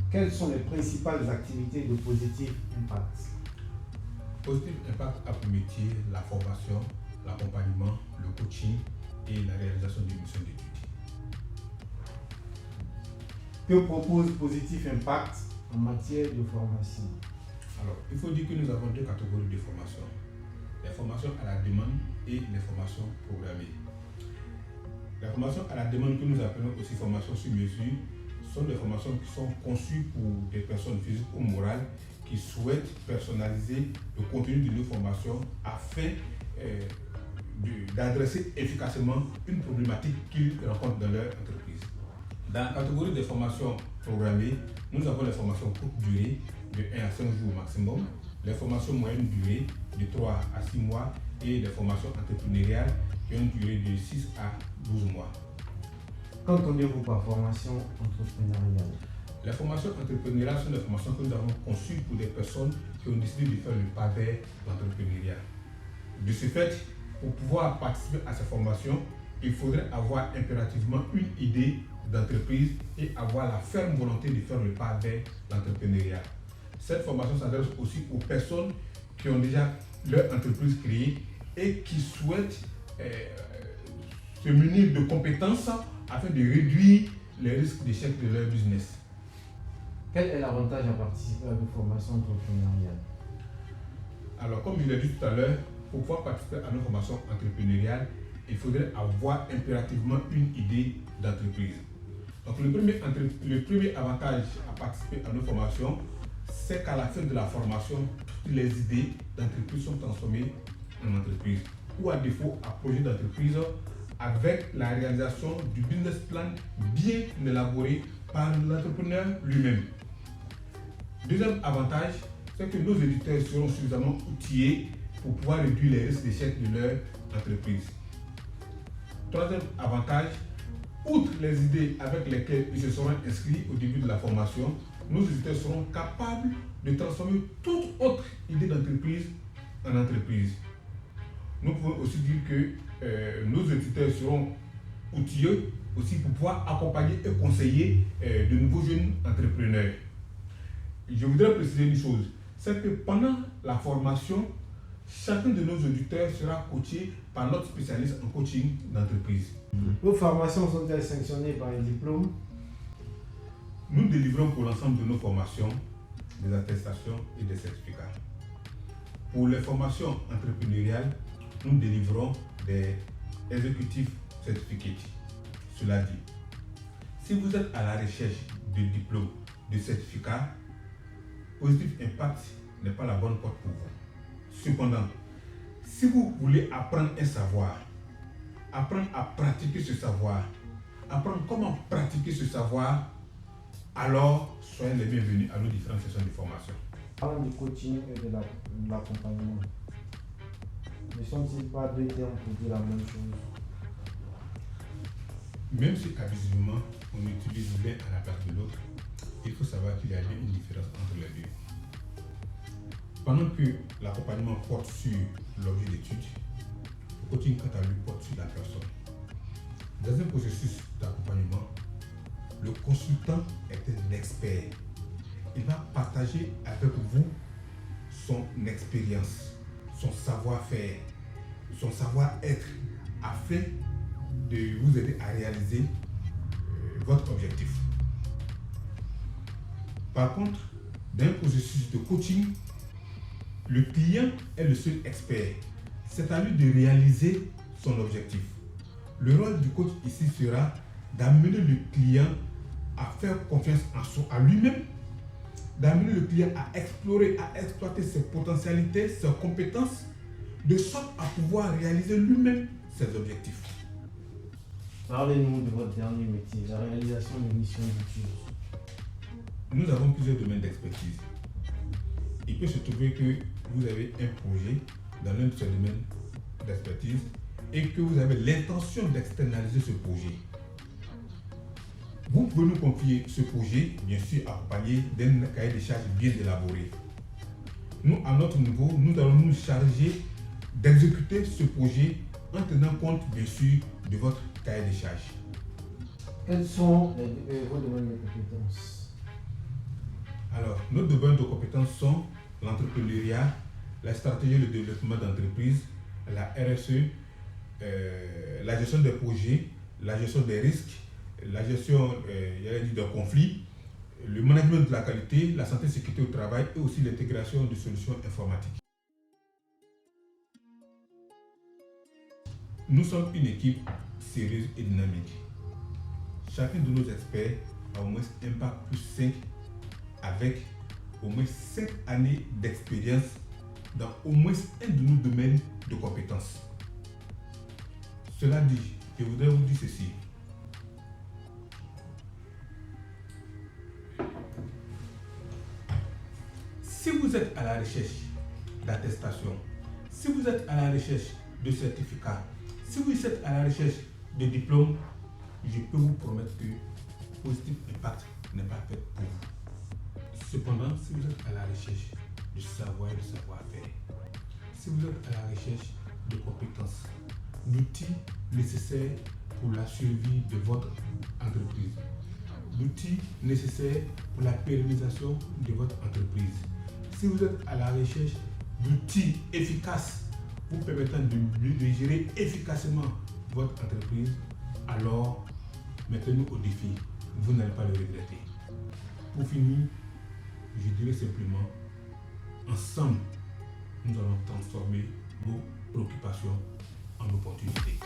Quelles sont les principales activités de Positive Impact? Positive Impact a pour métier la formation, l'accompagnement, le coaching et la réalisation des missions d'études. Que propose Positive Impact en matière de formation? Alors, il faut dire que nous avons deux catégories de formation. Les formations à la demande et les formations programmées. Les formations à la demande, que nous appelons aussi formation sur mesure, sont des formations qui sont conçues pour des personnes physiques ou morales qui souhaitent personnaliser le contenu de nos formations afin d'adresser efficacement une problématique qu'ils rencontrent dans leur entreprise. Dans la catégorie des formations programmées, nous avons les formations courte durée de 1 à 5 jours maximum, les formations moyenne durée de 3 à 6 mois et les formations entrepreneuriales qui ont une durée de 6 à 12 mois. Qu'entendez-vous par formation entrepreneuriale? Les formations entrepreneuriales sont des formations que nous avons conçues pour des personnes qui ont décidé de faire le pas vers l'entrepreneuriat. De ce fait, pour pouvoir participer à ces formations, il faudrait avoir impérativement une idée d'entreprise et avoir la ferme volonté de faire le pas vers l'entrepreneuriat. Cette formation s'adresse aussi aux personnes qui ont déjà leur entreprise créée et qui souhaitent se munir de compétences afin de réduire les risques d'échec de leur business. Quel est l'avantage à participer à une formation entrepreneuriale? Alors, comme je l'ai dit tout à l'heure, pour pouvoir participer à nos formations entrepreneuriales, il faudrait avoir impérativement une idée d'entreprise. Donc, le premier avantage à participer à nos formations, c'est qu'à la fin de la formation, toutes les idées d'entreprise sont transformées en entreprise ou à défaut à projet d'entreprise avec la réalisation du business plan bien élaboré par l'entrepreneur lui-même. Deuxième avantage, c'est que nos éditeurs seront suffisamment outillés pour pouvoir réduire les risques d'échec de leur entreprise. Troisième avantage, outre les idées avec lesquelles ils se seront inscrits au début de la formation, nos éditeurs seront capables de transformer toute autre idée d'entreprise en entreprise. Nous pouvons aussi dire que nos éditeurs seront outillés aussi pour pouvoir accompagner et conseiller de nouveaux jeunes entrepreneurs. Je voudrais préciser une chose, c'est que pendant la formation, chacun de nos auditeurs sera coaché par notre spécialiste en coaching d'entreprise. Vos formations sont-elles sanctionnées par un diplôme? Nous délivrons pour l'ensemble de nos formations des attestations et des certificats. Pour les formations entrepreneuriales, nous délivrons des executive certificates. Cela dit, si vous êtes à la recherche de diplômes, de certificats, Positive Impact n'est pas la bonne porte pour vous. Cependant, si vous voulez apprendre un savoir, apprendre à pratiquer ce savoir, apprendre comment pratiquer ce savoir, alors soyez les bienvenus à nos différentes sessions de formation. Parlons du coaching et de l'accompagnement. Ne sont-ils pas deux termes pour dire la même chose? Même si abusivement on utilise l'un à la place de l'autre, il faut savoir qu'il y a bien une différence entre les deux. Pendant que l'accompagnement porte sur l'objet d'étude, le coaching quant à lui porte sur la personne. Dans un processus d'accompagnement, le consultant est un expert. Il va partager avec vous son expérience, son savoir-faire, son savoir-être afin de vous aider à réaliser votre objectif. Par contre, dans un processus de coaching, le client est le seul expert. C'est à lui de réaliser son objectif. Le rôle du coach ici sera d'amener le client à faire confiance à lui-même, d'amener le client à explorer, à exploiter ses potentialités, ses compétences, de sorte à pouvoir réaliser lui-même ses objectifs. Parlez-nous de votre dernier métier, la réalisation de missions d'études. Nous avons plusieurs domaines d'expertise. Il peut se trouver que vous avez un projet dans l'un de ces domaines d'expertise et que vous avez l'intention d'externaliser ce projet. Vous pouvez nous confier ce projet, bien sûr accompagné d'un cahier de charges bien élaboré. Nous, à notre niveau, nous allons nous charger d'exécuter ce projet en tenant compte, bien sûr, de votre cahier de charges. Quels sont vos domaines de compétences? Alors, nos domaines de compétences sont l'entrepreneuriat, la stratégie de développement d'entreprise, la RSE, la gestion des projets, la gestion des risques, la gestion des conflits, le management de la qualité, la santé et sécurité au travail et aussi l'intégration de solutions informatiques. Nous sommes une équipe sérieuse et dynamique. Chacun de nos experts a au moins un bac plus 5 avec au moins 5 années d'expérience dans au moins un de nos domaines de compétences. Cela dit, je voudrais vous dire ceci. Si vous êtes à la recherche d'attestation, si vous êtes à la recherche de certificats, si vous êtes à la recherche de diplômes, je peux vous promettre que Positive Impact n'est pas fait pour vous. Cependant, si vous êtes à la recherche de savoir et de savoir-faire, si vous êtes à la recherche de compétences, d'outils nécessaires pour la survie de votre entreprise, d'outils nécessaires pour la pérennisation de votre entreprise, si vous êtes à la recherche d'outils efficaces vous permettant de gérer efficacement votre entreprise, alors mettez-nous au défi. Vous n'allez pas le regretter. Pour finir, je dirais simplement, ensemble, nous allons transformer vos préoccupations en opportunités.